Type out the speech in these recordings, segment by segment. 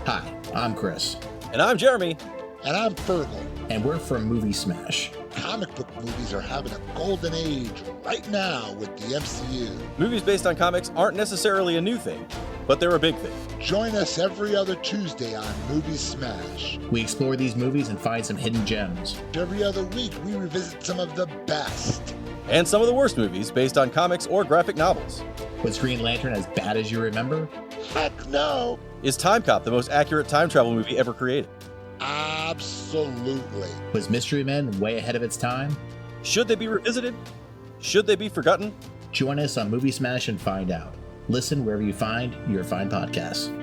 Hi, I'm Chris. And I'm Jeremy. And I'm Fergal. And we're from Movie Smash. Comic book movies are having a golden age right now with the MCU. Movies based on comics aren't necessarily a new thing, but they're a big thing. Join us every other Tuesday on Movie Smash. We explore these movies and find some hidden gems. Every other week, we revisit some of the best. And some of the worst movies based on comics or graphic novels. Was Green Lantern as bad as you remember? Heck no! Is Time Cop the most accurate time travel movie ever created? Absolutely. Was Mystery Men way ahead of its time? Should they be revisited? Should they be forgotten? Join us on Movie Smash and find out. Listen wherever you find your fine podcasts.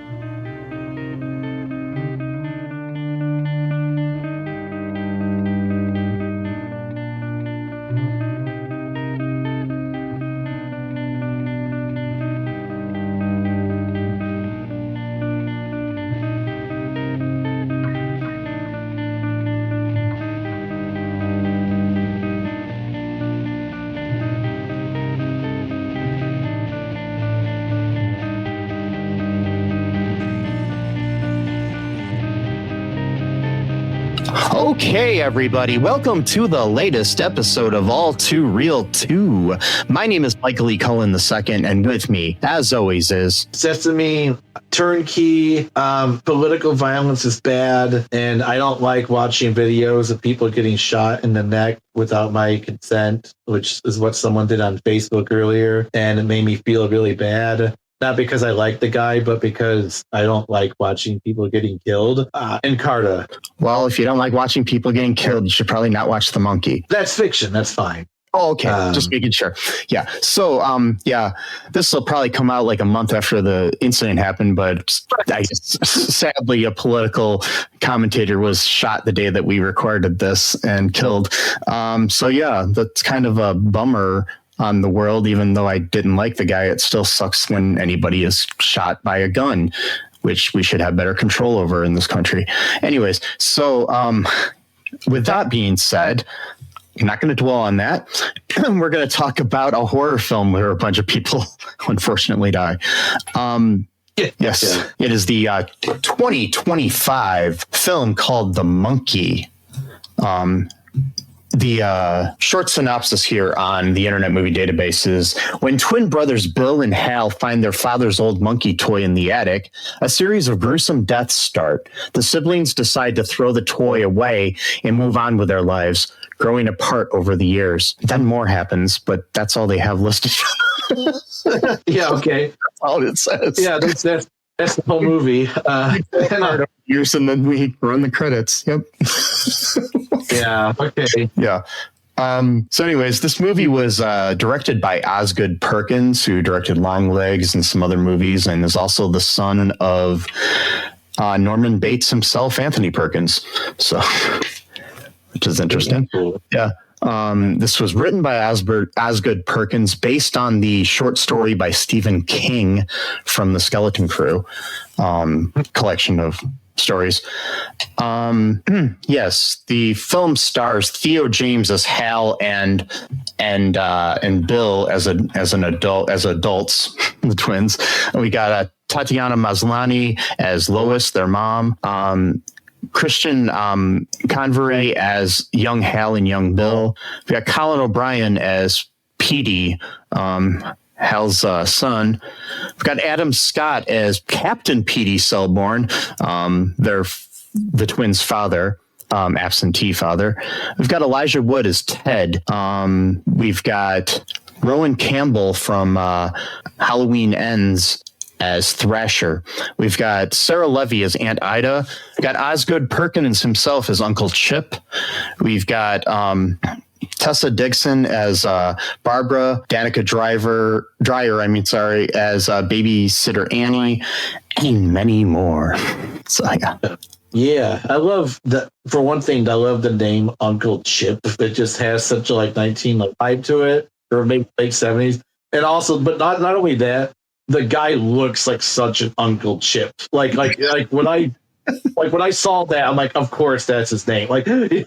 Okay, everybody, welcome to the latest episode of All Too Real 2. My name is Michael E. Cullen II, and with me, as always, is Sesame, Turnkey. Political violence is bad, and I don't like watching videos of people getting shot in the neck without my consent, which is what someone did on Facebook earlier, and it made me feel really bad. Not because I like the guy, but because I don't like watching people getting killed. And Carta. Well, if you don't like watching people getting killed, you should probably not watch The Monkey. That's fiction. That's fine. Oh, okay. Just making sure. Yeah. So, this will probably come out like a month after the incident happened, but sadly, a political commentator was shot the day that we recorded this and killed. That's kind of a bummer on the world. Even though I didn't like the guy, it still sucks when anybody is shot by a gun, which we should have better control over in this country. Anyways, so with that being said, I'm not going to dwell on that. We're going to talk about a horror film where a bunch of people unfortunately die. Yes, it is the 2025 film called The Monkey. The short synopsis here on the Internet Movie Database is: when twin brothers Bill and Hal find their father's old monkey toy in the attic, a series of gruesome deaths start. The siblings decide to throw the toy away and move on with their lives, growing apart over the years. Then more happens, but that's all they have listed. Yeah, okay. That's all it says. Yeah, that's the whole movie. Years, and then we run the credits. Yep. Yeah. Okay. Yeah. So anyways, this movie was directed by Osgood Perkins, who directed Longlegs and some other movies, and is also the son of Norman Bates himself, Anthony Perkins. So, which is interesting. Cool. Yeah. This was written by Osgood Perkins, based on the short story by Stephen King from the Skeleton Crew collection of stories. Yes, the film stars Theo James as Hal and Bill as adults, the twins. And we got Tatiana Maslany as Lois, their mom. Christian Convery as young Hal and young Bill. We got Colin O'Brien as Petey, Hal's son. We've got Adam Scott as Captain Petey Selborne, the twins' father, absentee father. We've got Elijah Wood as Ted. We've got Rohan Campbell from Halloween Ends as Thrasher. We've got Sarah Levy as Aunt Ida. We've got Osgood Perkins himself as Uncle Chip. We've got Tess Degenstein as Barbara, Danica Dreyer, as Babysitter Annie, and many more. So Yeah, I love that. For one thing, I love the name Uncle Chip. It just has such a 19 vibe to it, or maybe late 70s. And also, but not only that, the guy looks like such an Uncle Chip. Like when I saw that, I'm like, of course that's his name. He's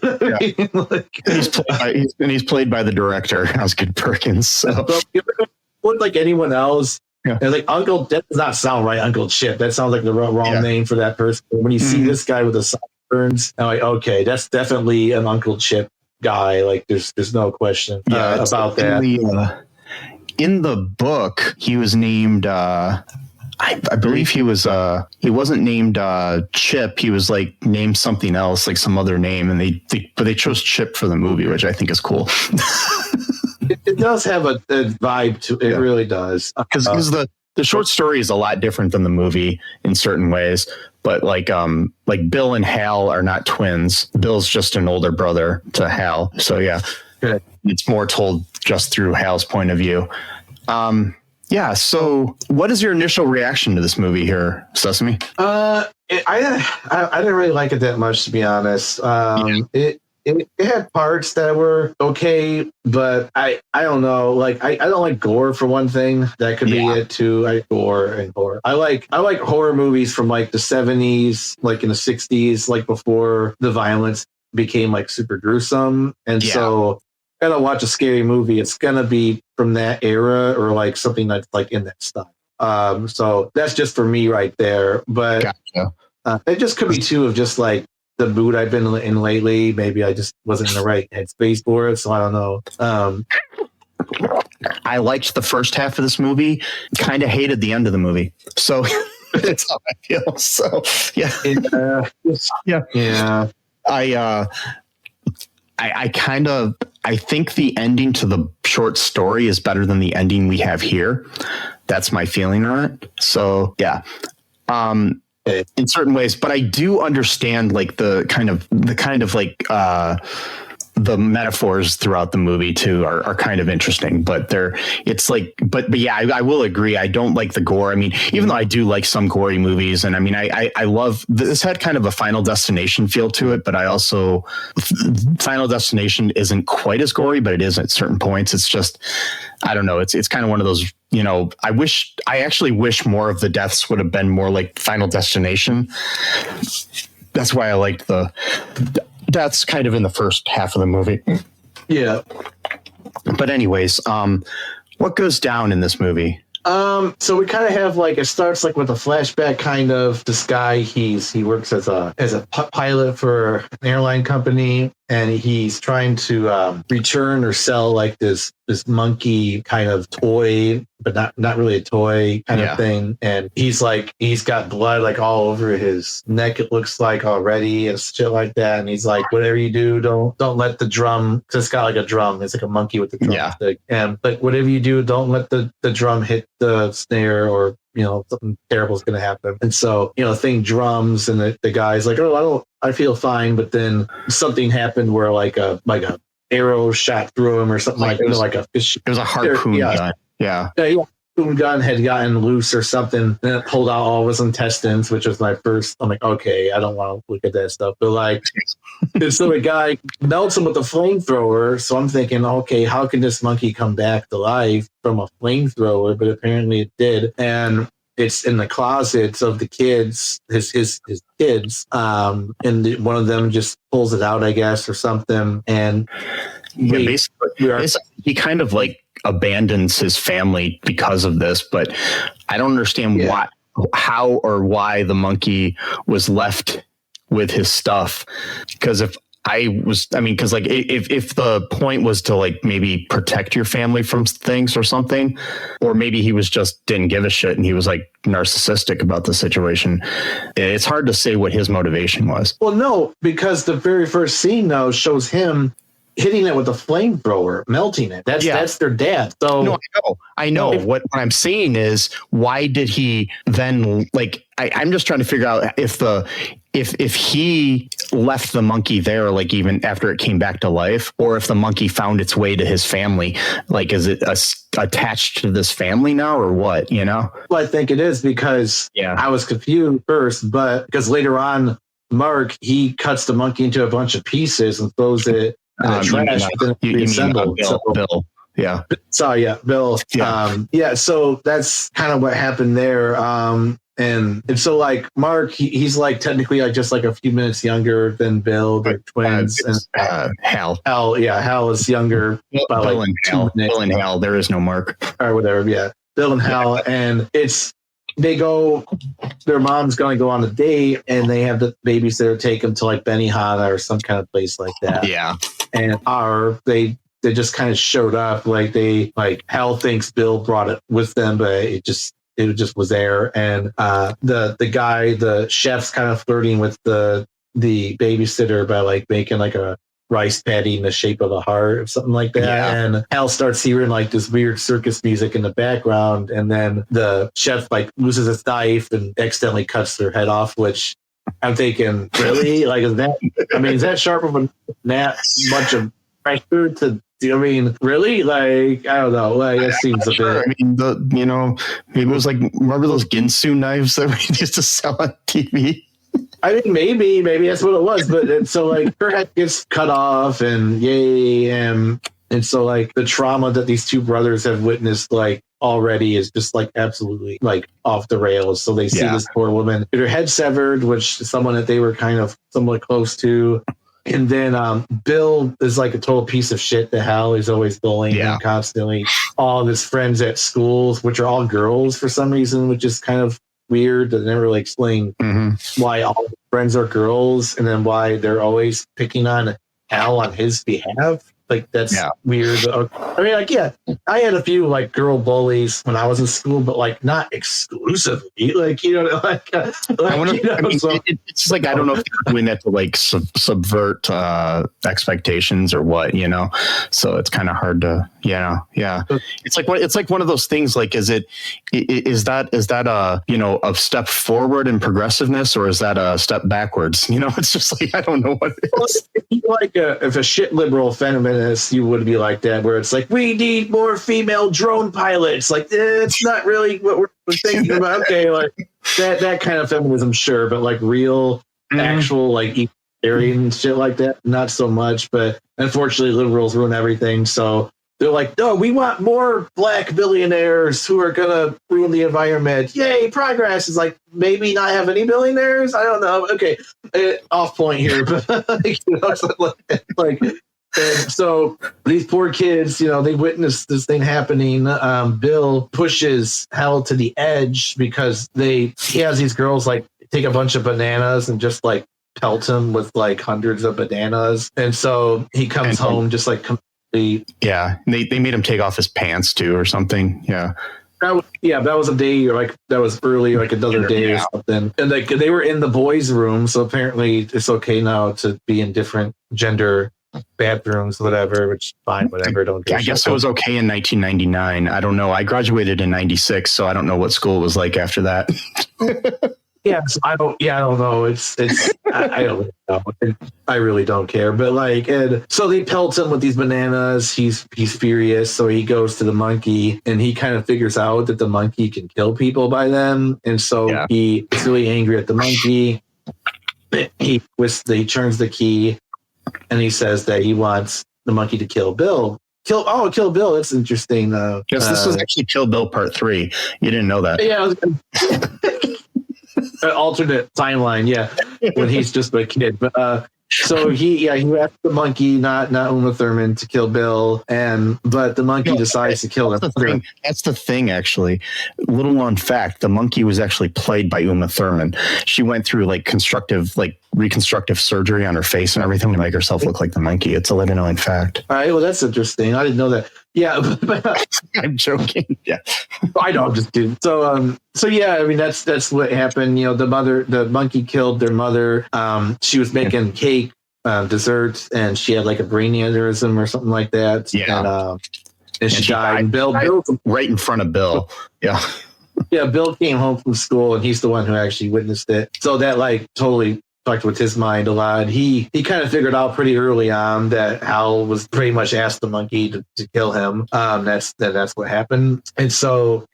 played by the director, Osgood Perkins. So if it looked like anyone else, And like Uncle, that does not sound right. Uncle Chip. That sounds like the wrong name for that person. When you see this guy with the sideburns, I'm like, okay, that's definitely an Uncle Chip guy. Like there's no question about that. In the book, he was named. I believe he wasn't named Chip. He was like named something else, like some other name, and but they chose Chip for the movie, which I think is cool. It does have a vibe to it. Really does, because the short story is a lot different than the movie in certain ways. But like Bill and Hal are not twins. Bill's just an older brother to Hal. So yeah, it's more told just through Hal's point of view. Yeah. So, what is your initial reaction to this movie here, Sesame? I didn't really like it that much, to be honest. It had parts that were okay, but I don't know. Like I don't like gore for one thing. That could be it too. I gore and horror. I like horror movies from like the 70s, like in the 60s, like before the violence became like super gruesome, and so. Gotta watch a scary movie, it's gonna be from that era or like something that's like in that style. So that's just for me right there. But it just could be too of just like the mood I've been in lately. Maybe I just wasn't in the right headspace for it. So I don't know. I liked the first half of this movie. Kind of hated the end of the movie. So that's how I feel. So I think the ending to the short story is better than the ending we have here. That's my feeling on it. So yeah, in certain ways, but I do understand like the kind of like the metaphors throughout the movie too are kind of interesting, but but yeah, I will agree. I don't like the gore. I mean, even though I do like some gory movies, and I mean, I love this had kind of a Final Destination feel to it, but I also Final Destination isn't quite as gory, but it is at certain points. It's just, I don't know. It's kind of one of those, you know, I actually wish more of the deaths would have been more like Final Destination. That's why I liked that's kind of in the first half of the movie. Yeah. But anyways, what goes down in this movie? So we kind of have like, it starts like with a flashback kind of. This guy, he works as a pilot for an airline company, and he's trying to return or sell like this monkey kind of toy, but not really a toy kind of thing. And he's got blood like all over his neck, it looks like already, and shit like that. And he's like, whatever you do, don't let the drum, cause it's got like a drum. It's like a monkey with the drumstick. And but whatever you do, don't let the drum hit the snare, or you know, something terrible is going to happen. And so, you know, thing drums, and the guy's like, oh, I feel fine. But then something happened where like a arrow shot through him or something like like a fish. It was a harpoon gun. Yeah. Harpoon gun had gotten loose or something, and it pulled out all of his intestines, which was my first. I'm like, okay, I don't want to look at that stuff. But like, so the guy melts him with a flamethrower. So I'm thinking, okay, how can this monkey come back to life from a flamethrower? But apparently it did. And it's in the closets of the kids, his kids. And one of them just pulls it out, I guess, or something. And basically, he kind of like abandons his family because of this, but I don't understand how or why the monkey was left with his stuff. Because if the point was to like maybe protect your family from things or something, or maybe he was just didn't give a shit and he was like narcissistic about the situation. It's hard to say what his motivation was. Well, no, because the very first scene though shows him hitting it with a flamethrower, melting it. That's their dad. So no, I know. What I'm saying is, why did he then like? I'm just trying to figure out if he left the monkey there, like even after it came back to life, or if the monkey found its way to his family. Like, is it attached to this family now, or what? You know? Well, I think it is, because I was confused first, but because later on, Mark, he cuts the monkey into a bunch of pieces and throws it in the trash. Bill. Yeah. Sorry, Bill. Yeah. So that's kind of what happened there. And so like Mark, he's like technically like just like a few minutes younger than Bill. They're twins. And Hal. Hal is younger by Bill like and 2 minutes. Bill and Hal. There is no Mark or whatever. Yeah. Bill and Hal, and their mom's going to go on a date, and they have the babysitter take them to like Benihana or some kind of place like that. Yeah. And they just kind of showed up, Hal thinks Bill brought it with them, but it just was there. And the chef's kind of flirting with the babysitter by like making like a rice patty in the shape of a heart or something like that. Yeah. And Hal starts hearing like this weird circus music in the background, and then the chef like loses his knife and accidentally cuts their head off, which I'm thinking, really? Like, is that sharp of a much of pressure to? I mean, really? Like, I don't know. Like, it seems a bit. I mean, maybe it was like, remember those Ginsu knives that we used to sell on TV? I mean, maybe that's what it was. But so like her head gets cut off, and yay, and so like the trauma that these two brothers have witnessed like already is just like absolutely like off the rails. So they see this poor woman, her head severed, which is someone that they were kind of somewhat close to. And then Bill is like a total piece of shit to Hal. He's always bullying him constantly. All of his friends at schools, which are all girls for some reason, which is kind of weird. They never really explain why all his friends are girls, and then why they're always picking on Hal on his behalf. Like, that's weird. I mean, like, I had a few like girl bullies when I was in school, but like not exclusively. Like, it's just like, I don't know if they're doing that to like subvert expectations or what, So it's kind of hard to, It's like one of those things. Like, is that a step forward in progressiveness, or is that a step backwards? It's just like, I don't know what it is. If a shit liberal feminist, you would be like that, where it's like, we need more female drone pilots. Like, it's not really what we're thinking about. Okay, like that kind of feminism, sure, but like real, actual, like egalitarian shit like that, not so much. But unfortunately, liberals ruin everything. So they're like, no, we want more black billionaires who are gonna ruin the environment. Yay, progress. Is like, maybe not have any billionaires. I don't know. Okay, off point here, but and so these poor kids, they witness this thing happening. Bill pushes Hal to the edge because he has these girls like take a bunch of bananas and just like pelt him with like hundreds of bananas. And so he comes home just like completely. Yeah. They made him take off his pants too or something. Yeah. That was a day, or like that was early, like another day or something. And like they were in the boys' room. So apparently it's okay now to be in different gender bathrooms, whatever, which fine, whatever. I guess it was okay in 1999. I don't know. I graduated in 96, so I don't know what school was like after that. I don't know. I don't know. I really don't care. But like, so they pelt him with these bananas. He's furious. So he goes to the monkey, and he kind of figures out that the monkey can kill people by them. And so he is really angry at the monkey. He turns the key, and he says that he wants the monkey to kill Bill. Kill Bill. That's interesting. Yes, this was actually Kill Bill Part 3. You didn't know that. Yeah. An alternate timeline, when he's just a kid. But so he asked the monkey, not Uma Thurman, to kill Bill, but the monkey decides to kill him. That's the thing, actually. Little known fact: the monkey was actually played by Uma Thurman. She went through like reconstructive surgery on her face and everything to make herself look like the monkey. It's a little known fact. All right, well, that's interesting. I didn't know that. Yeah, but I'm joking. Yeah, I know. I'm just kidding. So yeah, I mean that's what happened. The monkey killed their mother. She was making cake, desserts, and she had like a brain aneurysm or something like that. Yeah, and she died. Bill right in front of Bill. Yeah. Yeah, Bill came home from school, and he's the one who actually witnessed it. So that like totally fucked with his mind a lot. He kind of figured out pretty early on that Hal was pretty much asked the monkey to kill him. That's what happened. And so,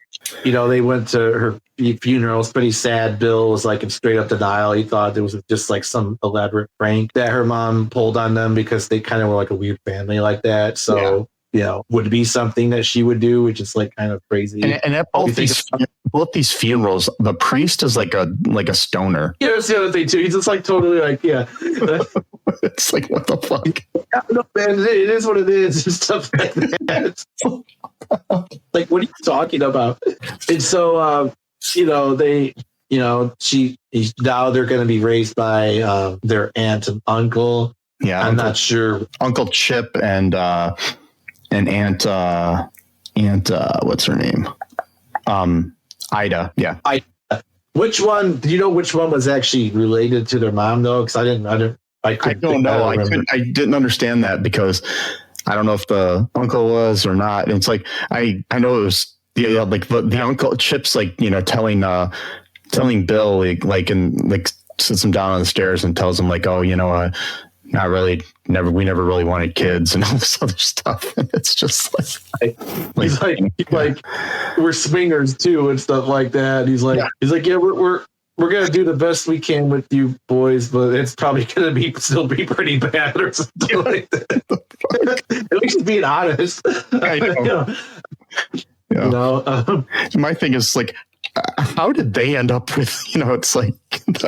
they went to her funeral. It's pretty sad. Bill was like in straight up denial. He thought there was just like some elaborate prank that her mom pulled on them because they kind of were like a weird family like that. So would be something that she would do, which is like kind of crazy. And at both these funerals, the priest is like a stoner. Yeah, that's the other thing too. He's just like totally like, it's like, what the fuck? No, man, it is what it is and stuff like that. Like, what are you talking about? And so, now they're going to be raised by their aunt and uncle. Yeah, I'm not sure. Uncle Chip and Aunt what's her name? Ida. Yeah. Which one? Do you know which one was actually related to their mom though? Because I don't know. I didn't understand that because I don't know if the uncle was or not. And it's like I know it was the uncle Chip's telling Bill sits him down on the stairs and tells him not really, we never really wanted kids and all this other stuff. And it's just he's like we're swingers too and stuff like that. He's like, yeah, we're gonna do the best we can with you boys, but it's probably gonna still be pretty bad or something like that. At least being honest. I know. My thing is how did they end up with, it's like,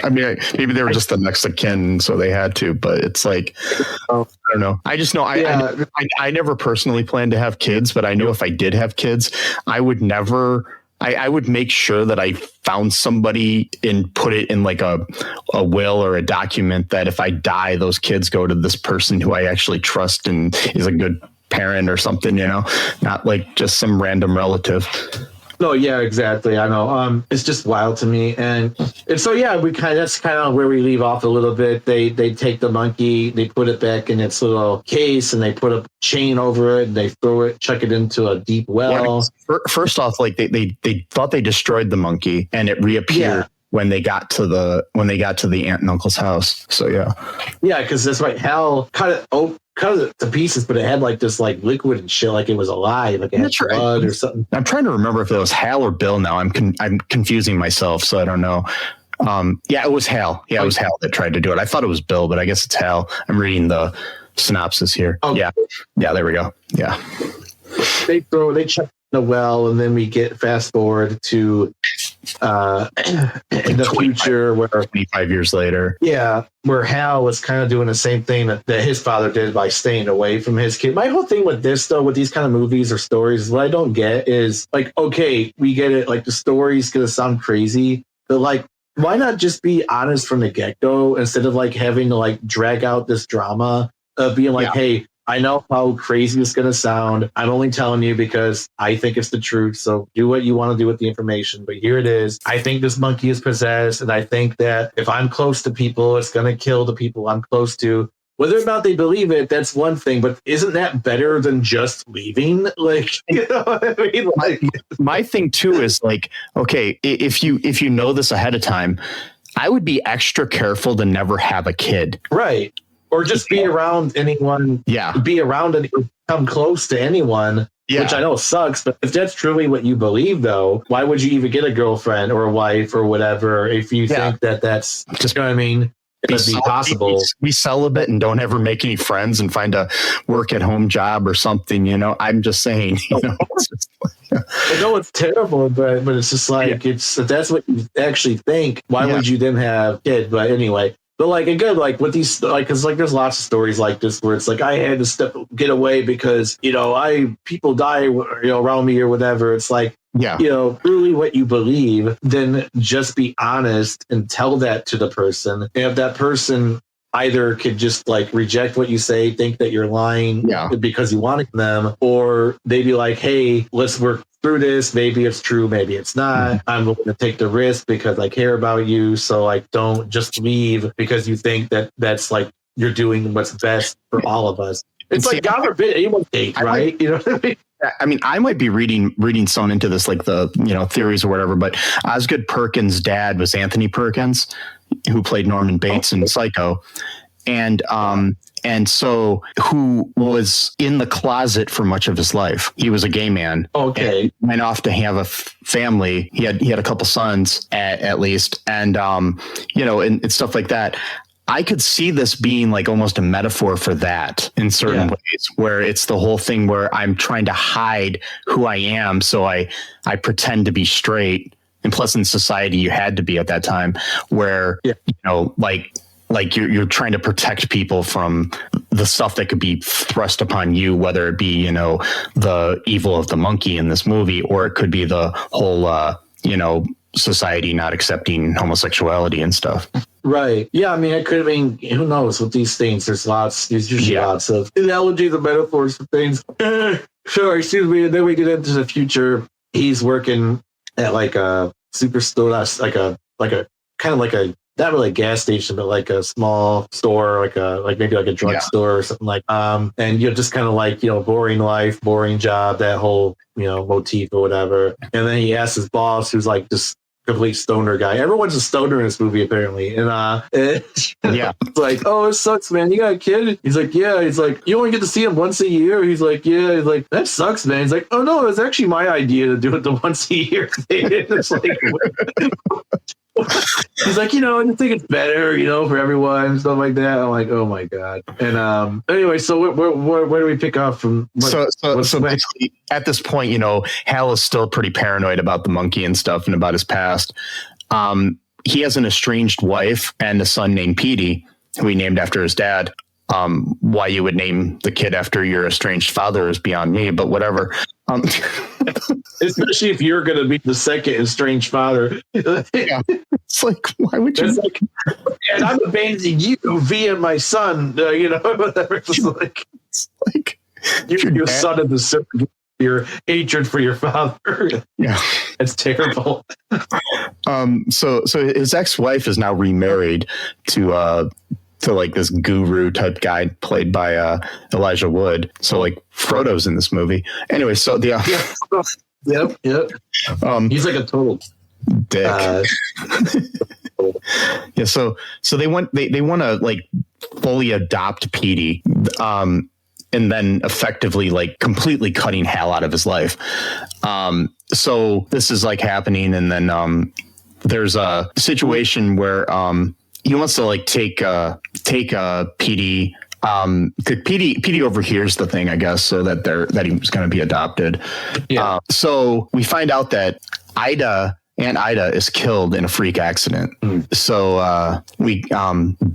I mean, maybe they were just the next of kin, so they had to, but it's like, I don't know. I just know I never personally planned to have kids, but I know if I did have kids, I would make sure that I found somebody and put it in a will or a document that if I die, those kids go to this person who I actually trust and is a good parent or something, not just some random relative. No, yeah, exactly. I know. It's just wild to me, and so that's kind of where we leave off a little bit. They take the monkey, they put it back in its little case, and they put a chain over it. And they chuck it into a deep well. First off, they thought they destroyed the monkey, and it reappeared. Yeah. When they got to the aunt and uncle's house. So yeah, because that's right. Hal cut it to pieces, but it had this liquid and shit, like it was alive, like it had blood or something. I'm trying to remember if it was Hal or Bill. Now I'm confusing myself, so I don't know. It was Hal. Yeah, it was Hal that tried to do it. I thought it was Bill, but I guess it's Hal. I'm reading the synopsis here. Oh. Yeah, there we go. Yeah, they check the well, and then we get fast forward to in the future where 25 years later, where Hal was kind of doing the same thing that his father did by staying away from his kid. My whole thing with this though, with these kind of movies or stories, what I don't get is okay, we get it, the story's gonna sound crazy, but why not just be honest from the get-go instead of having to drag out this drama of being hey, I know how crazy it's going to sound. I'm only telling you because I think it's the truth. So do what you want to do with the information. But here it is. I think this monkey is possessed. And I think that if I'm close to people, it's going to kill the people I'm close to. Whether or not they believe it, that's one thing. But isn't that better than just leaving? You know what I mean? My thing, too, is okay, if you know this ahead of time, I would be extra careful to never have a kid. Right. Or just be around anyone. Yeah. Be around and come close to anyone, which I know sucks. But if that's truly what you believe, though, why would you even get a girlfriend or a wife or whatever if you think that's just, you know what I mean? It'd be possible. Be celibate and don't ever make any friends and find a work at home job or something. I'm just saying. It's just I know it's terrible, but it's just if that's what you actually think, why would you then have a kid? But anyway. But again, with these, because there's lots of stories like this where it's I had to get away because people die around me or whatever. It's truly what you believe, then just be honest and tell that to the person. And if that person either could just reject what you say, think that you're lying because you wanted them, or they'd be hey, let's work through this. Maybe it's true, maybe it's not. I'm willing to take the risk because I care about you. So don't just leave because you think that that's you're doing what's best for all of us. It's God forbid anyone take, right? You know what I mean? I mean, I might be reading some into this, the theories or whatever, but Osgood Perkins' dad was Anthony Perkins, who played Norman Bates in Psycho. And so who was in the closet for much of his life. He was a gay man. Okay. Went off to have a family. He had a couple sons at least. And, and stuff like that. I could see this being almost a metaphor for that in certain ways, where it's the whole thing where I'm trying to hide who I am. So I pretend to be straight. And plus in society, you had to be at that time where, like you're trying to protect people from the stuff that could be thrust upon you, whether it be, you know, the evil of the monkey in this movie, or it could be the whole, you know, society not accepting homosexuality and stuff. Right. Yeah. I mean, it could have been, who knows with these things. There's usually lots of analogies and metaphors for things. Sure. Excuse me. And then we get into the future. He's working at like a superstore, like a kind of like a, not really a gas station, but like a small store, like maybe like a drugstore or something like, and you're just kind of like, you know, boring life, boring job, that whole, you know, motif or whatever. And then he asks his boss, who's like this complete stoner guy. Everyone's a stoner in this movie, apparently. And it's like, oh, it sucks, man. You got a kid? He's like, yeah. He's like, you only get to see him once a year? He's like, yeah. He's like, that sucks, man. He's like, oh no, it's actually my idea to do it the once a year thing. It's like, he's like, you know, I think it's better, you know, for everyone and stuff like that. I'm like, oh my god. And anyway, so where do we pick up from? So basically, at this point, you know, Hal is still pretty paranoid about the monkey and stuff and about his past. He has an estranged wife and a son named Petey, who he named after his dad. Why you would name the kid after your estranged father is beyond me, but whatever. Especially if you're going to be the second estranged father. Yeah. It's like, why would you? Like, and I'm abandoning you via my son, you know, whatever. It's like your son of the servant, your hatred for your father. Yeah, it's terrible. So his ex-wife is now remarried to like this guru type guy played by Elijah Wood. So like Frodo's in this movie. Anyway, so the yep. He's like a total dick. Yeah. So they want to like fully adopt Petey, and then effectively like completely cutting Hal out of his life. So this is like happening, and then there's a situation where he wants to like take Petey. Petey overhears the thing, I guess, so that he's going to be adopted. Yeah. So we find out that Aunt Ida is killed in a freak accident. So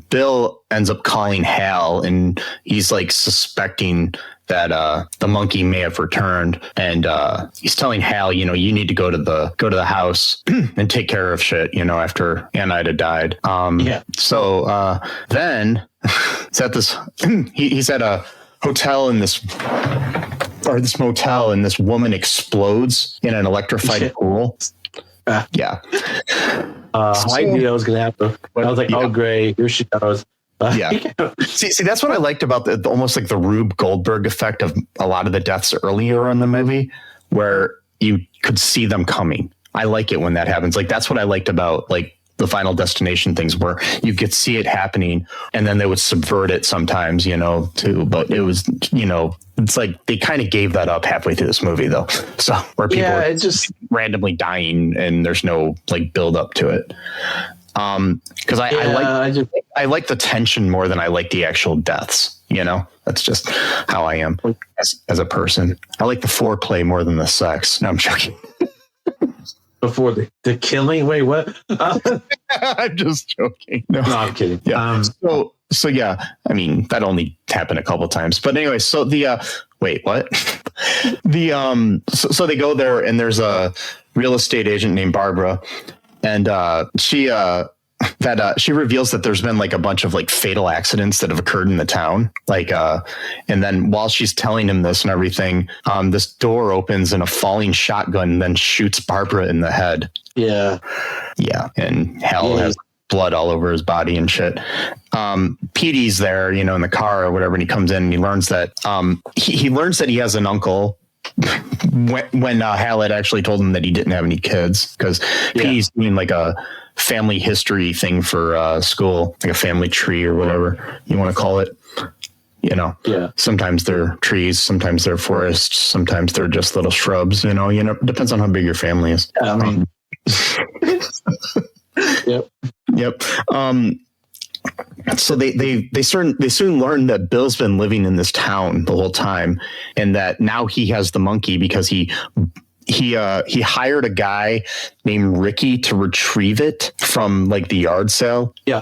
Bill ends up calling Hal, and he's like suspecting that the monkey may have returned, and he's telling Hal, you know, you need to go to the house and take care of shit, you know, after Aunt Ida died. So then it's at this he's at a hotel in this motel, and this woman explodes in an electrified pool. I knew I was gonna have to. I was like, oh great, here she goes. See, that's what I liked about the almost like the Rube Goldberg effect of a lot of the deaths earlier in the movie, where you could see them coming. I like it when that happens. Like that's what I liked about like the Final Destination things, where you could see it happening, and then they would subvert it sometimes, you know, too. But it was, you know, it's like they kind of gave that up halfway through this movie, though. So where people are just randomly dying, and there's no like build up to it. Because I like the tension more than I like the actual deaths. You know, that's just how I am as a person. I like the foreplay more than the sex. No, I'm joking. Before the killing? Wait, what? I'm just joking. No, I'm kidding. Yeah. So yeah, I mean, that only happened a couple times. But anyway, so wait, what? So they go there, and there's a real estate agent named Barbara, and she reveals that there's been like a bunch of like fatal accidents that have occurred in the town. Like, and then while she's telling him this and everything, this door opens and a falling shotgun then shoots Barbara in the head. Yeah. And Hal has blood all over his body and shit. Petey's there, you know, in the car or whatever. And he comes in and he learns that, he learns that he has an uncle when Hal had actually told him that he didn't have any kids, because Petey's doing like a family history thing for school, like a family tree or whatever you want to call it. You know, sometimes they're trees, sometimes they're forests, sometimes they're just little shrubs. You know, depends on how big your family is. I mean, Yep. So they soon learn that Bill's been living in this town the whole time, and that now he has the monkey because he he hired a guy named Ricky to retrieve it from like the yard sale. Yeah.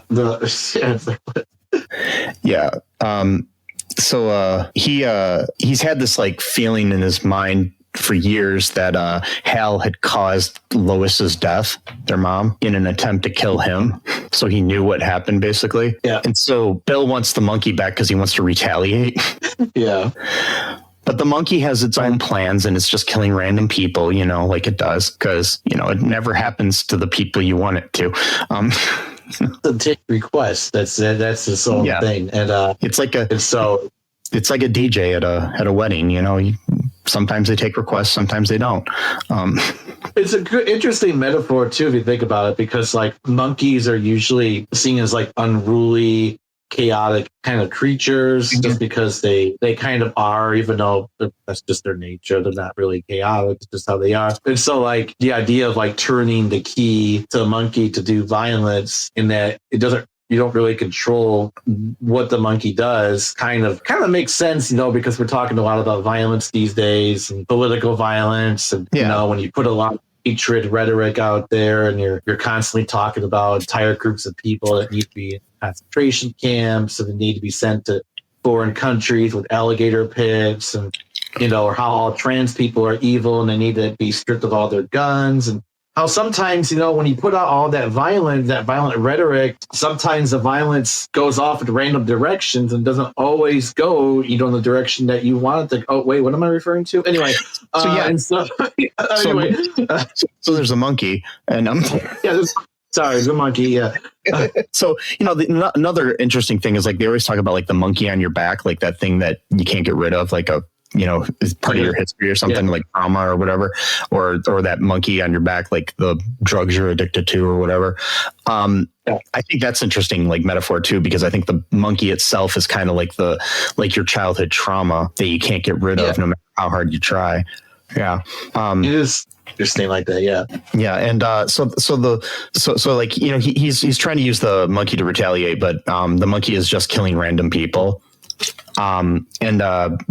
Yeah. So he's had this like feeling in his mind for years that Hal had caused Lois's death, their mom, in an attempt to kill him. So he knew what happened, basically. Yeah. And so Bill wants the monkey back because he wants to retaliate. Yeah. But the monkey has its own plans, and it's just killing random people, you know, like it does, because, you know, it never happens to the people you want it to. The take requests. That's his own thing, and it's like a DJ at a wedding. You know, sometimes they take requests, sometimes they don't. It's a good, interesting metaphor too, if you think about it, because like monkeys are usually seen as like unruly, chaotic kind of creatures, just because they kind of are, even though that's just their nature. They're not really chaotic, it's just how they are. And so like the idea of like turning the key to a monkey to do violence, in that you don't really control what the monkey does, kind of makes sense, you know, because we're talking a lot about violence these days and political violence. And, you know, when you put a lot of hatred rhetoric out there and you're constantly talking about entire groups of people that need to be in concentration camps and they need to be sent to foreign countries with alligator pits, and, you know, or how all trans people are evil and they need to be stripped of all their guns, and how sometimes, you know, when you put out all that violent rhetoric, sometimes the violence goes off in random directions and doesn't always go, you know, in the direction that you want it to. Oh, wait, what am I referring to? Anyway. So there's a monkey, and there's a monkey. Yeah. So, you know, another interesting thing is like they always talk about like the monkey on your back, like that thing that you can't get rid of, like you know, is part of your history or something, like trauma or whatever, or that monkey on your back, like the drugs you're addicted to or whatever. I think that's interesting, like metaphor too, because I think the monkey itself is kind of like your childhood trauma that you can't get rid of no matter how hard you try. Yeah. It is interesting like that. Yeah. Yeah. And so like, you know, he's trying to use the monkey to retaliate, but the monkey is just killing random people. And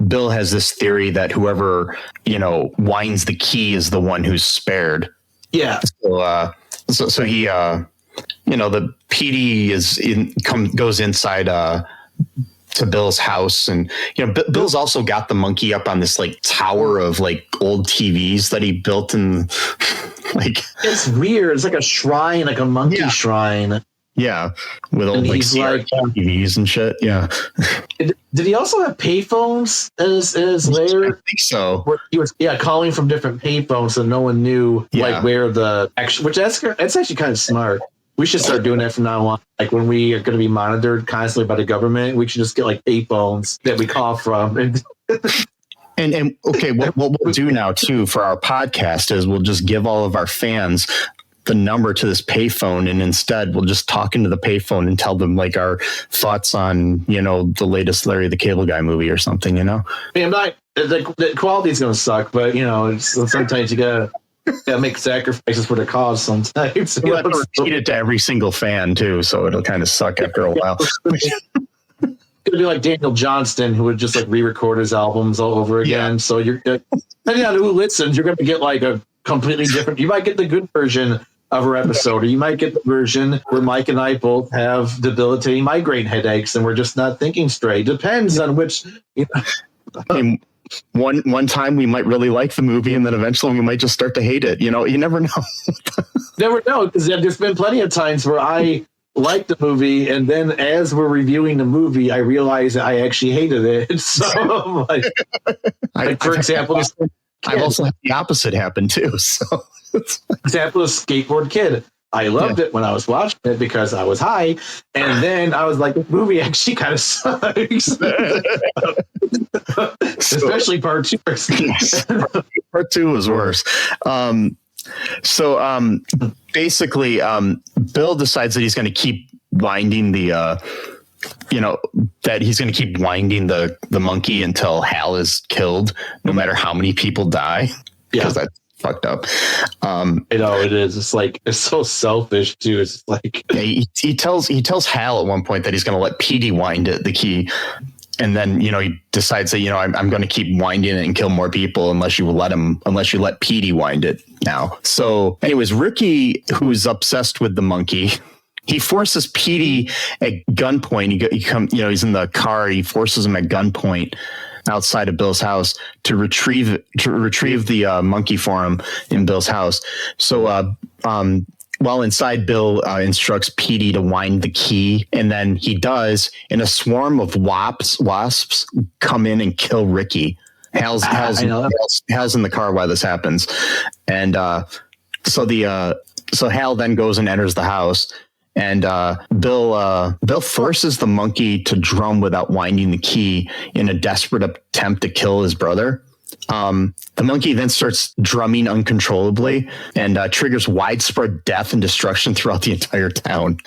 Bill has this theory that whoever, you know, winds the key is the one who's spared. Yeah. So he, you know, the PD goes inside to Bill's house, and, you know, Bill's also got the monkey up on this like tower of like old TVs that he built, and like it's weird. It's like a shrine, like a monkey shrine. Yeah, with old like TVs and shit. Yeah. Did he also have payphones in his lair? I think so. Where he was calling from different payphones, so no one knew like where the actual. Which that's actually kind of smart. We should start doing that from now on. Like when we are going to be monitored constantly by the government, we should just get like payphones that we call from. And okay, what we'll do now too for our podcast is we'll just give all of our fans the number to this payphone, and instead we'll just talk into the payphone and tell them like our thoughts on, you know, the latest Larry the Cable Guy movie or something, you know. I mean, the quality is going to suck, but you know, sometimes you gotta make sacrifices for the cause. Sometimes we'll have to repeat it to every single fan too, so it'll kind of suck after a while. It's gonna be like Daniel Johnston, who would just like re-record his albums all over again. So you're depending on who listens, you're gonna get like a completely different. You might get the good version of our episode, or you might get the version where Mike and I both have debilitating migraine headaches and we're just not thinking straight. Depends on which. You know. I mean, one time we might really like the movie, and then eventually we might just start to hate it. You know, you never know. Never know, because there's been plenty of times where I like the movie, and then as we're reviewing the movie, I realize that I actually hated it. So, for example, I've also had the opposite happen too. So, example is Skateboard Kid. I loved it when I was watching it because I was high, and then I was like, the movie actually kind of sucks. Especially part 2. Part 2 was worse. So basically, Bill decides that he's going to keep winding the, that he's going to keep winding the monkey until Hal is killed, no matter how many people die. Yeah. Because that's fucked up. You know, it is. It's like, it's so selfish too. It's like, yeah, he tells Hal at one point that he's going to let Petey wind it, the key. And then, he decides that, I'm going to keep winding it and kill more people unless you let Petey wind it now. So anyways, Ricky, who's obsessed with the monkey, he forces Petey at gunpoint. He's in the car. He forces him at gunpoint outside of Bill's house to retrieve the monkey for him in Bill's house. So, while inside, Bill instructs Petey to wind the key, and then he does, and a swarm of wasps come in and kill Ricky. Hal's in the car while this happens, and so Hal then goes and enters the house, and Bill forces the monkey to drum without winding the key in a desperate attempt to kill his brother. The monkey then starts drumming uncontrollably and triggers widespread death and destruction throughout the entire town.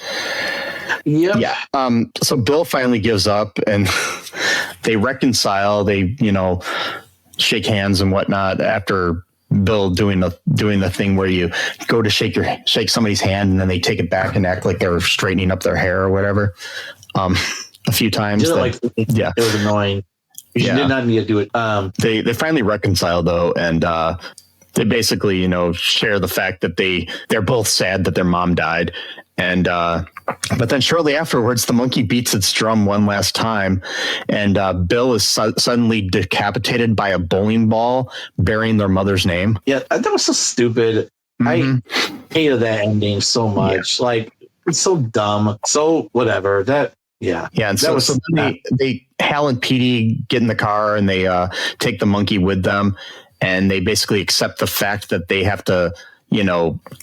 Yep. Yeah. So Bill finally gives up and they reconcile. They, shake hands and whatnot after Bill doing the thing where you go to shake somebody's hand and then they take it back and act like they're straightening up their hair or whatever. A few times. It was annoying. You did not need to do it. They finally reconcile though, and they basically, share the fact that they're both sad that their mom died, and but then shortly afterwards, the monkey beats its drum one last time, and Bill is suddenly decapitated by a bowling ball bearing their mother's name. Yeah, that was so stupid. Mm-hmm. I hated that ending so much. Yeah. Like, it's so dumb. So whatever. Yeah. And so they Hal and Petey get in the car and they take the monkey with them, and they basically accept the fact that they have to,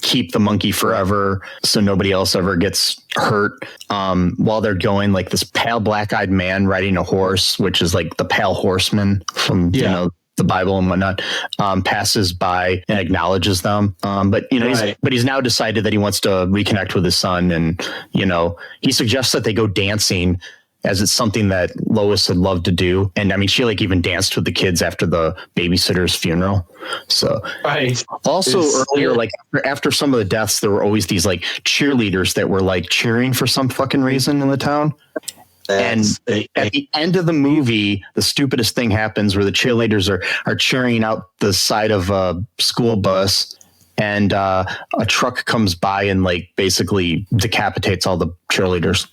keep the monkey forever so nobody else ever gets hurt. While they're going, like this pale black-eyed man riding a horse, which is like the pale horseman from the Bible and whatnot, passes by and acknowledges them. But he's now decided that he wants to reconnect with his son, and he suggests that they go dancing, as it's something that Lois had loved to do. And I mean, she even danced with the kids after the babysitter's funeral. So also earlier, after some of the deaths, there were always these cheerleaders that were cheering for some fucking reason in the town. And at the end of the movie, the stupidest thing happens where the cheerleaders are cheering out the side of a school bus, and a truck comes by and basically decapitates all the cheerleaders.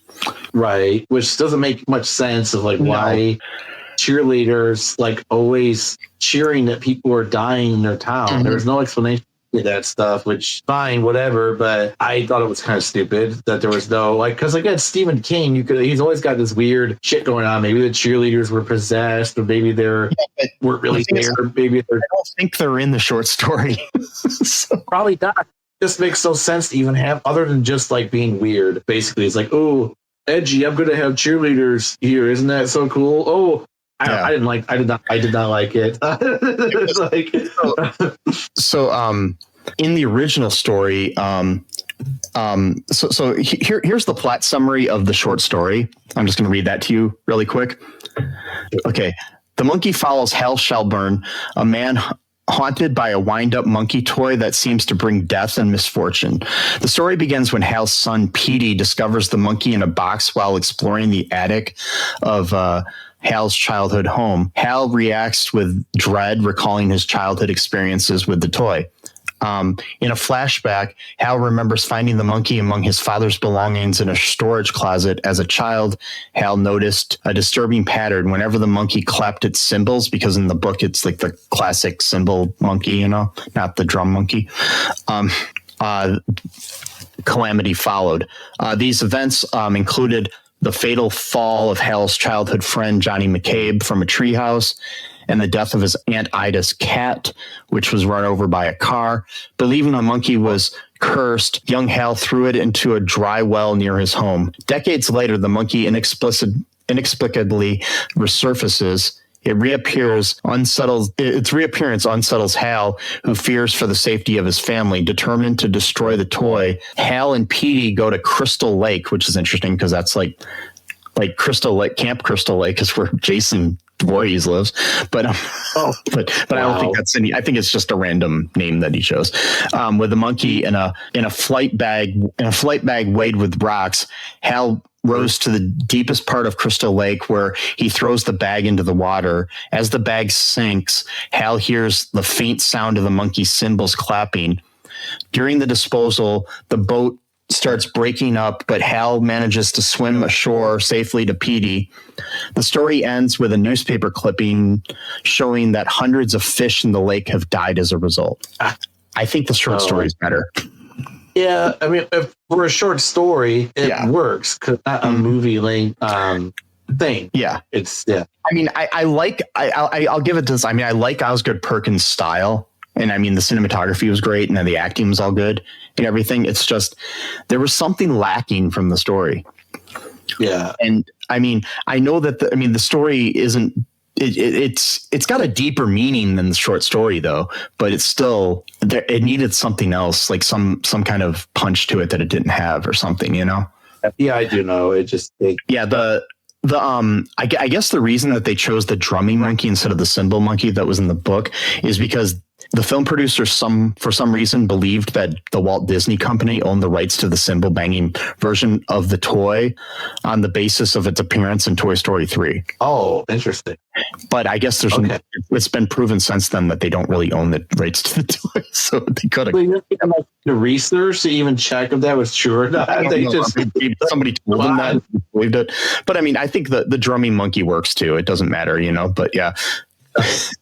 Right, which doesn't make much sense of why cheerleaders always cheering that people are dying in their town. Mm-hmm. There's no explanation to that stuff, which fine, whatever. But I thought it was kind of stupid that there was no because again, Stephen King, he's always got this weird shit going on. Maybe the cheerleaders were possessed, or maybe weren't really there. Maybe I don't think they're in the short story. So. Probably not. Just makes no sense to even have, other than just being weird. Basically, it's oh, edgy. I'm going to have cheerleaders here. Isn't that so cool? Oh, I did not like it. So, in the original story, so here's the plot summary of the short story. I'm just going to read that to you really quick. Okay. The monkey follows Hal Shelburne, a man haunted by a wind-up monkey toy that seems to bring death and misfortune. The story begins when Hal's son, Petey, discovers the monkey in a box while exploring the attic of Hal's childhood home. Hal reacts with dread, recalling his childhood experiences with the toy. In a flashback, Hal remembers finding the monkey among his father's belongings in a storage closet. As a child, Hal noticed a disturbing pattern whenever the monkey clapped its cymbals, because in the book it's the classic cymbal monkey, not the drum monkey. Calamity followed. These events included the fatal fall of Hal's childhood friend Johnny McCabe from a treehouse, and the death of his Aunt Ida's cat, which was run over by a car. Believing the monkey was cursed, young Hal threw it into a dry well near his home. Decades later, the monkey inexplicably resurfaces. Its reappearance unsettles Hal, who fears for the safety of his family. Determined to destroy the toy, Hal and Petey go to Crystal Lake, which is interesting because that's like Crystal Lake, Camp Crystal Lake is where Jason Voorhees lives, but I don't think that's any. I think it's just a random name that he chose. With a monkey in a flight bag weighed with rocks, Hal rows to the deepest part of Crystal Lake, where he throws the bag into the water. As the bag sinks, Hal hears the faint sound of the monkey's cymbals clapping. During the disposal, the boat starts breaking up, but Hal manages to swim ashore safely to Petey. The story ends with a newspaper clipping showing that hundreds of fish in the lake have died as a result. I think the short story is better. Yeah, I mean, if for a short story, it works, because not a movie length thing. Yeah, it's I mean, I'll give it this. I mean, I like Osgood Perkins' style. And I mean, the cinematography was great, and then the acting was all good and everything. It's just there was something lacking from the story. Yeah, and I mean, I know that the story isn't. It's got a deeper meaning than the short story, though. But it's still it needed something else, like some kind of punch to it that it didn't have, or something. You know? Yeah, I do know. I guess the reason that they chose the drumming monkey instead of the cymbal monkey that was in the book is because the film producers, for some reason, believed that the Walt Disney Company owned the rights to the cymbal banging version of the toy on the basis of its appearance in Toy Story 3. Oh, interesting. But I guess it's been proven since then that they don't really own the rights to the toy, so they could have. The research to even check if that was true or not. Somebody told them that, believed it. But I mean, I think the drumming monkey works too. It doesn't matter, you know. But yeah.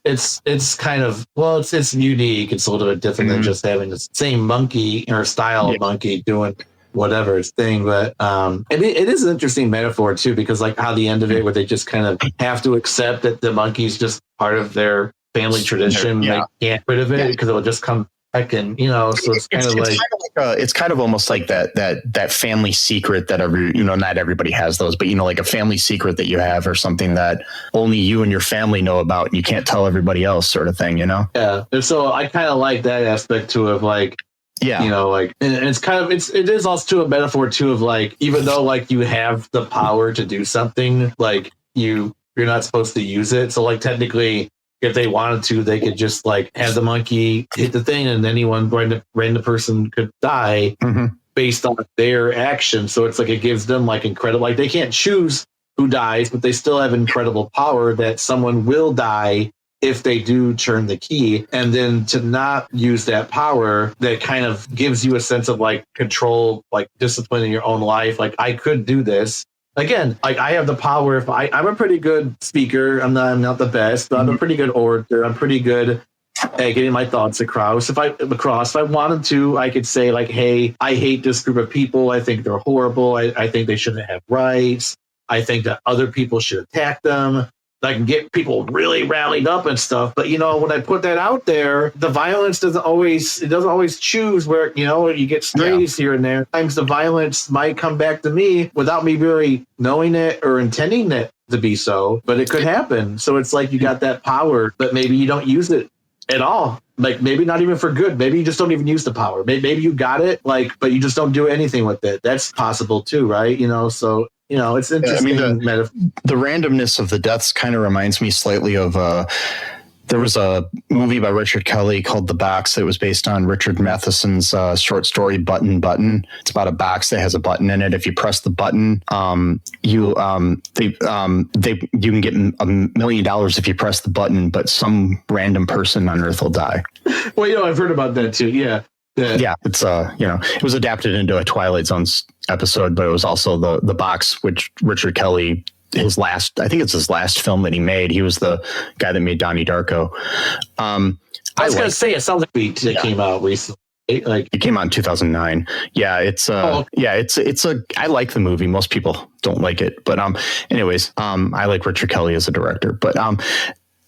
It's kind of it's unique. It's a little bit different than just having the same monkey or style of monkey doing whatever its thing. But it is an interesting metaphor too, because like how the end of it, where they just kind of have to accept that the monkey's just part of their family tradition. They can't get rid of it because it'll just come back, and so it's kind of like it's kind of almost like that family secret that not everybody has those, but like a family secret that you have, or something that only you and your family know about, and you can't tell everybody else, sort of thing, Yeah. And so I kind of like that aspect too, of like, and it's kind of it is also a metaphor too of like, even though like you have the power to do something, like you're not supposed to use it. So like technically, if they wanted to, they could just like have the monkey hit the thing, and anyone random person could die based on their action. So it's like it gives them like incredible, like they can't choose who dies, but they still have incredible power that someone will die if they do turn the key. And then to not use that power, that kind of gives you a sense of like control, like discipline in your own life. Like I could do this. Again, like I have the power. If I'm a pretty good speaker, I'm not the best, but I'm a pretty good orator. I'm pretty good at getting my thoughts across. If I wanted to, I could say like, hey, I hate this group of people. I think they're horrible. I think they shouldn't have rights. I think that other people should attack them. I can get people really rallied up and stuff. But, when I put that out there, the violence doesn't always choose where, you get strays here and there. Sometimes the violence might come back to me without me really knowing it or intending it to be so, but it could happen. So it's like you got that power, but maybe you don't use it at all. Like maybe not even for good. Maybe you just don't even use the power. Maybe you got it, but you just don't do anything with it. That's possible too, right? So it's interesting. I mean, the randomness of the deaths kind of reminds me slightly of there was a movie by Richard Kelly called The Box that was based on Richard Matheson's short story Button Button. It's about a box that has a button in it. If you press the button, you can get $1 million if you press the button, but some random person on Earth will die. Well, I've heard about that too. Yeah. Yeah, it's it was adapted into a Twilight Zone episode, but it was also the Box, which Richard Kelly, his last film that he made. He was the guy that made Donnie Darko. I was going to say, it sounds like it came out recently. Like it came out in 2009. Yeah, it's I like the movie. Most people don't like it, but anyways, I like Richard Kelly as a director, but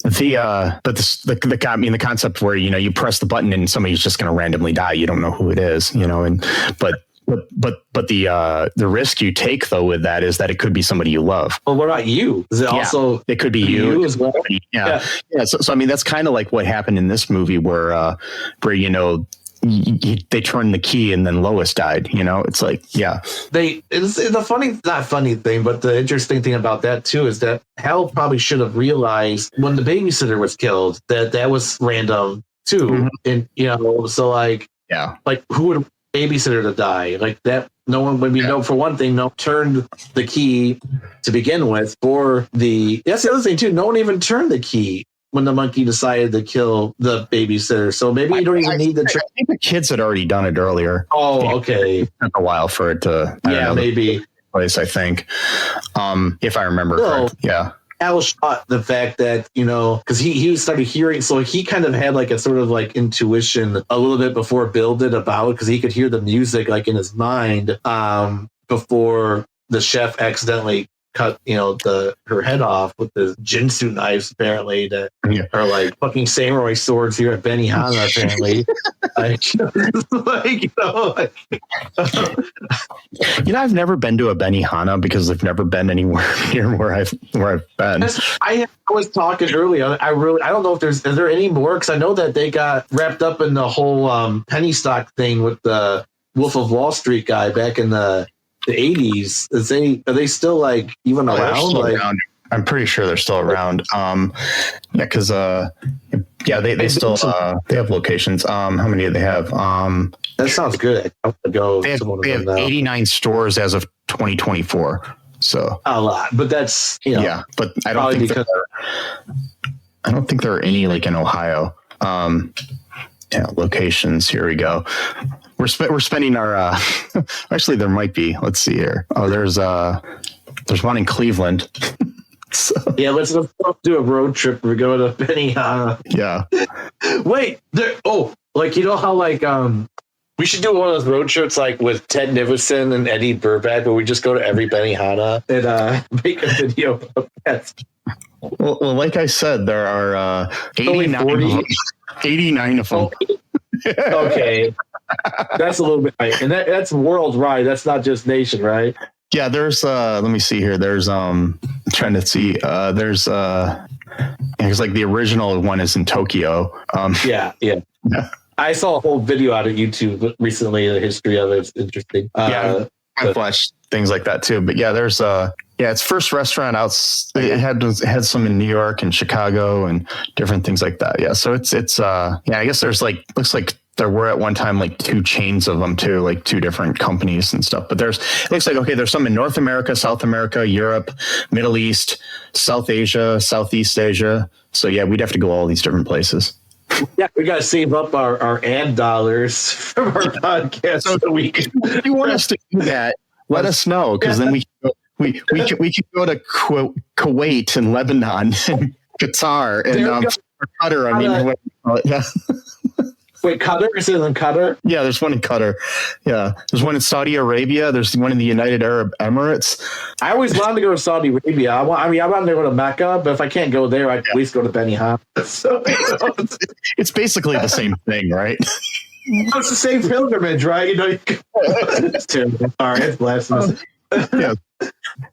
the concept where you press the button and somebody's just going to randomly die. You don't know who it is, but the risk you take though with that is that it could be somebody you love. Well, what about you? Is it also it could be you as well? Yeah. So I mean that's kind of like what happened in this movie where they turned the key and then Lois died. It's like, yeah. It's a funny, not funny thing, but the interesting thing about that too is that Hal probably should have realized when the babysitter was killed that was random too. And so like who would babysitter to die like that? No one would be for one thing, no turned the key to begin with for that's the other thing too. No one even turned the key when the monkey decided to kill the babysitter. So maybe you don't even need the I think the kids had already done it earlier. Oh, okay. It took a while for it to maybe place, I think. If I remember correctly. Yeah. Al shot the fact that, because he started hearing, so he kind of had like a sort of like intuition a little bit before Bill did about it, because he could hear the music like in his mind before the chef accidentally cut her head off with the Jinsu knives apparently that are like fucking samurai swords here at Benihana apparently. I've never been to a Benihana because I've never been anywhere near where I've been. I was talking earlier. I don't know if is there any more, because I know that they got wrapped up in the whole penny stock thing with the Wolf of Wall Street guy back in the 80s. Are they still like even around? Around. I'm pretty sure they're still around. Because they still they have locations. How many do they have? That sounds good. I have to go. They have 89 stores as of 2024. So a lot, but that's but I don't think there are any like in Ohio. Locations. Here we go. We're spending our. Actually, there might be. Let's see here. Oh, there's one in Cleveland. So. Yeah, let's do a road trip. We go to Benihana. Yeah. Wait. How we should do one of those road trips like with Ted Nivison and Eddie Burback, where we just go to every Benihana and make a video of that. Well, like I said, there are 89 of them. Okay. That's a little bit right. And that's worldwide. That's not just nation, right? Yeah, there's let me see here. There's trying to see there's like the original one is in Tokyo. Yeah. I saw a whole video out of YouTube recently, the history of it. It's interesting. I've watched things like that too. But yeah, there's its first restaurant out. It had some in New York and Chicago and different things like that. Yeah, so it's I guess there's looks like there were at one time like two chains of them too, like two different companies and stuff. But it looks like there's some in North America, South America, Europe, Middle East, South Asia, Southeast Asia. So yeah, we'd have to go all these different places. Yeah, we got to save up our ad dollars from our podcast so that we can. If you want us to do that, let us know, because then we could go to Kuwait and Lebanon and Qatar and Qatar. I mean, what do you call it? Yeah. Wait, Qatar? Is it in Qatar? Yeah, there's one in Qatar. Yeah, there's one in Saudi Arabia. There's one in the United Arab Emirates. I always wanted to go to Saudi Arabia. I want to go to Mecca, but if I can't go there, I can at least go to Benihana. So, it's basically the same thing, right? It's the same pilgrimage, right? It's terrible. All right, it's blasphemous. Yeah.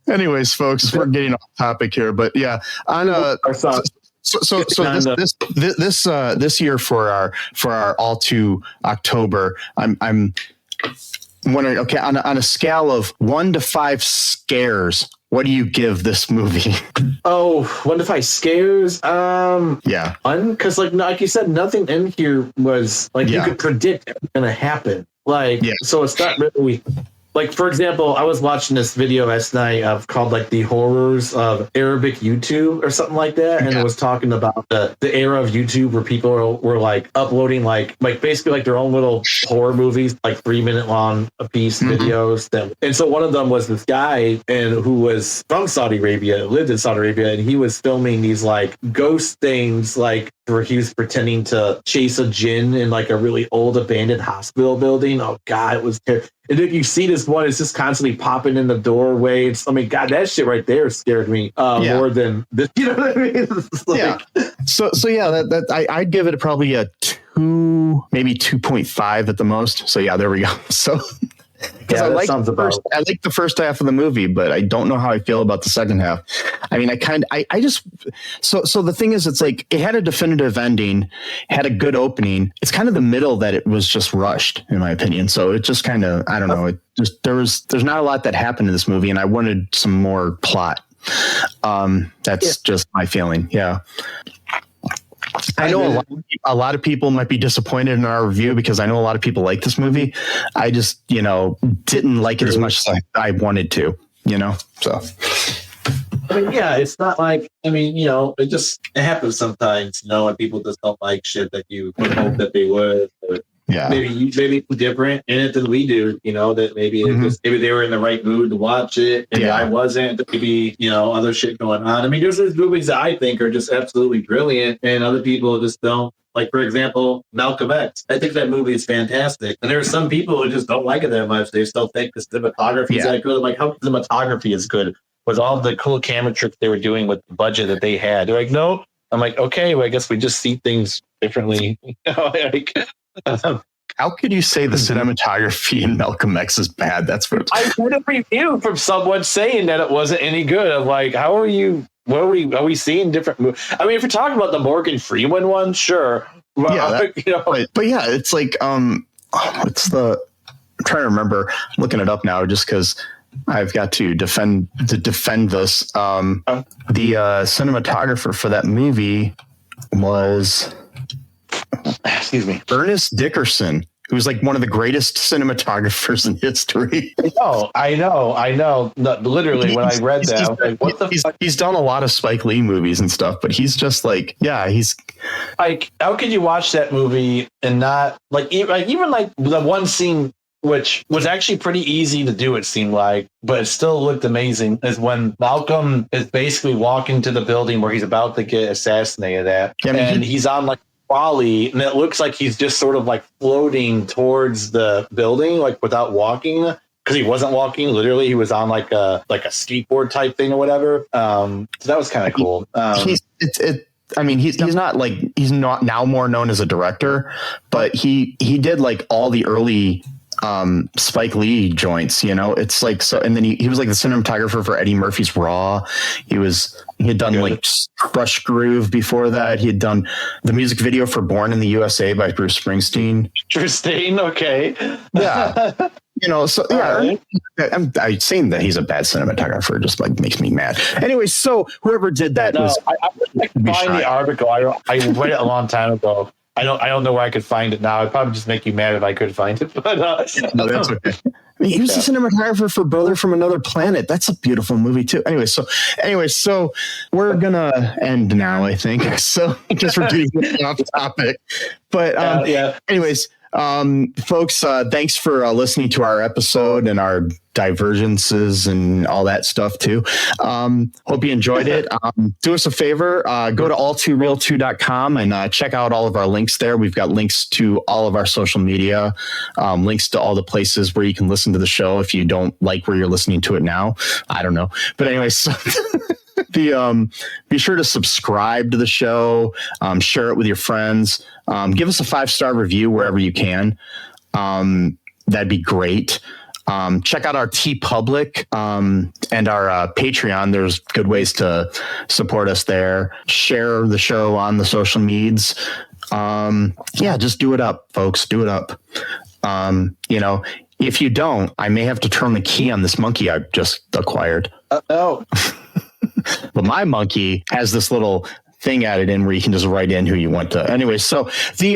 Anyways, folks, we're getting off topic here, but yeah, on So this year for our All2-October, I'm wondering, okay, on a scale of 1 to 5 scares, what do you give this movie? Oh, 1 to 5 scares? Yeah. Because like you said, nothing in here was like you could predict what's going to happen. So it's not really. Like, for example, I was watching this video last night called like the horrors of Arabic YouTube or something like that. And it was talking about the era of YouTube where people were like uploading like basically like their own little horror movies, like 3-minute long a piece videos. And so one of them was this guy who was from Saudi Arabia, lived in Saudi Arabia, and he was filming these like ghost things, like where he was pretending to chase a jinn in like a really old abandoned hospital building. Oh God, it was terrible. And if you see this one, it's just constantly popping in the doorway. God, that shit right there scared me more than this. You know what I mean? So that I'd give it probably a 2, maybe 2.5 at the most. So yeah, there we go. So Because I like the first half of the movie, but I don't know how I feel about the second half. I mean, so the thing is, it's like it had a definitive ending, had a good opening. It's kind of the middle that it was just rushed, in my opinion. So it just kind of, I don't know. It just there's not a lot that happened in this movie, and I wanted some more plot. That's just my feeling. Yeah. I know a lot of people might be disappointed in our review because I know a lot of people like this movie. I just, didn't like it as much as I wanted to, so. I mean, yeah, it's not like, it happens sometimes, when people just don't like shit that you would hope that they would. Or yeah. Maybe different in it than we do, that maybe maybe they were in the right mood to watch it. And I wasn't. Maybe, other shit going on. I mean, there's movies that I think are just absolutely brilliant and other people just don't. Like, for example, Malcolm X. I think that movie is fantastic. And there are some people who just don't like it that much. They still think the cinematography is that good. I'm like, how cinematography is good with all the cool camera tricks they were doing with the budget that they had? They're like, no. I'm like, okay, well, I guess we just see things differently. How could you say the cinematography in Malcolm X is bad? That's what I heard a review from someone saying that it wasn't any good. I'm like, how are you? What are we seeing different movies? I mean, if you're talking about the Morgan Freeman one, sure. Yeah, but yeah, it's like what's the? I'm trying to remember. I'm looking it up now just because I've got to defend this. The cinematographer for that movie was. Excuse me, Ernest Dickerson, who's like one of the greatest cinematographers in history. I know. No, literally, when I read that, I was like, what the fuck? He's done a lot of Spike Lee movies and stuff, but he's just like, he's like, how could you watch that movie and not even like the one scene which was actually pretty easy to do, it seemed like, but it still looked amazing, is when Malcolm is basically walking to the building where he's about to get assassinated at, and he's on like trolley, and it looks like he's just sort of like floating towards the building, like without walking, because he wasn't walking. Literally, he was on like a skateboard type thing or whatever. So that was kind of cool. He's not now more known as a director, but he did like all the early Spike Lee joints, it's like, so, and then he was like the cinematographer for Eddie Murphy's Raw. He had done like Crush Groove before that. He had done the music video for Born in the USA by Bruce Springsteen. Interesting. Okay. Yeah. So yeah, I'm saying that he's a bad cinematographer just like makes me mad. Anyway, so whoever did that I find the article. I read it a long time ago. I don't know where I could find it now. It'd probably just make you mad if I could find it. But no, that's okay. I mean, he was the cinematographer for Brother from Another Planet. That's a beautiful movie too. Anyway, so we're gonna end now, I think. So just for getting off topic. But anyways, folks, thanks for listening to our episode and our divergences and all that stuff too. Hope you enjoyed it. Do us a favor, go to all2real2.com and check out all of our links there. We've got links to all of our social media, links to all the places where you can listen to the show if you don't like where you're listening to it now. I don't know. But anyway, so be sure to subscribe to the show, share it with your friends, give us a 5-star review wherever you can. That'd be great. Check out our TeePublic and our Patreon. There's good ways to support us there. Share the show on the social medias. Just do it up, folks. Do it up. If you don't, I may have to turn the key on this monkey I've just acquired. Oh. But my monkey has this little thing added in where you can just write in who you want to. Anyway, so the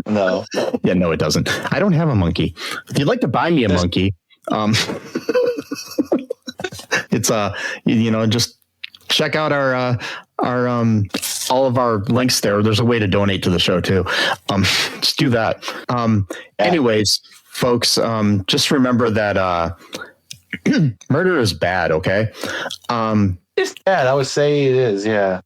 no. Yeah, no, it doesn't. I don't have a monkey. If you'd like to buy me a monkey, it's just check out our all of our links there. There's a way to donate to the show too. Just do that. Anyways, folks, just remember that murder is bad. Okay. It's bad. I would say it is. Yeah.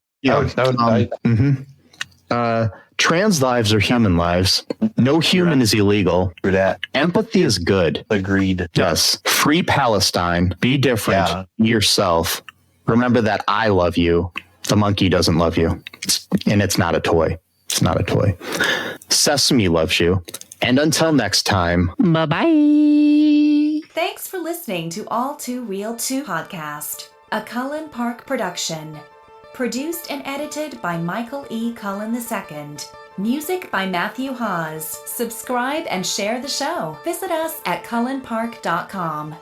Trans lives are human lives. No human is illegal. For that. Empathy is good. Agreed. Yes. Free Palestine. Be different. Yeah. Be yourself. Remember that I love you. The monkey doesn't love you. And it's not a toy. It's not a toy. Sesame loves you. And until next time, Bye-bye. Thanks for listening to All Too Real 2 podcast, a Cullen Park production. Produced and edited by Michael E. Cullen II. Music by Matthew Hawes. Subscribe and share the show. Visit us at cullenpark.com.